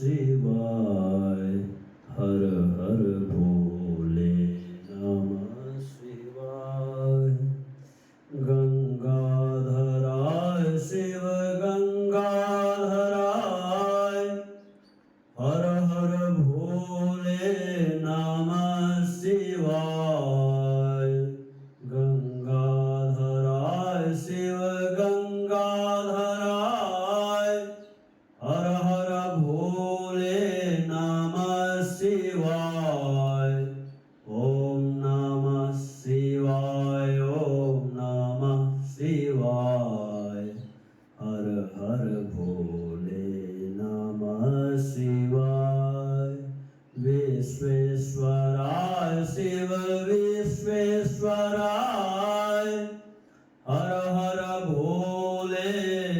शिवाय हर हर भोले नमः शिवाय गंगाधराय शिव गंगाधराय हर हर भोले नमः शिवाय गंगाधराय शिव गंगाधराय हर हर भोले नमः शिवाय ओम नमः शिवाय ओम नमः शिवाय हर हर भोले नमः शिवाय विश्वेश्वराय शिव विश्वेश्वराय हर हर भोले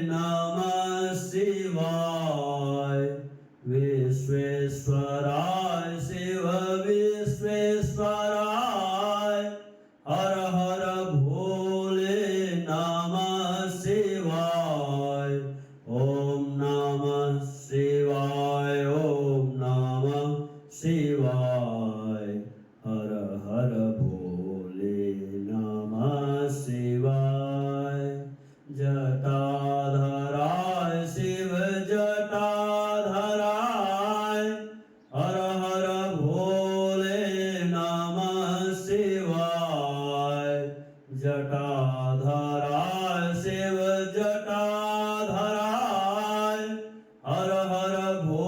नमः शिवाय विश्वेश्वराय शिव विश्वेश्वराय हर हर भोले नमः शिवाय ओम नमः शिवाय ओम नमः शिवाय हर हर भोले नमः शिवाय जटाधराय शिव जटाधराय हर हर भोले नमः शिवाय जटाधराय शिव जटाधराय हर हर भोले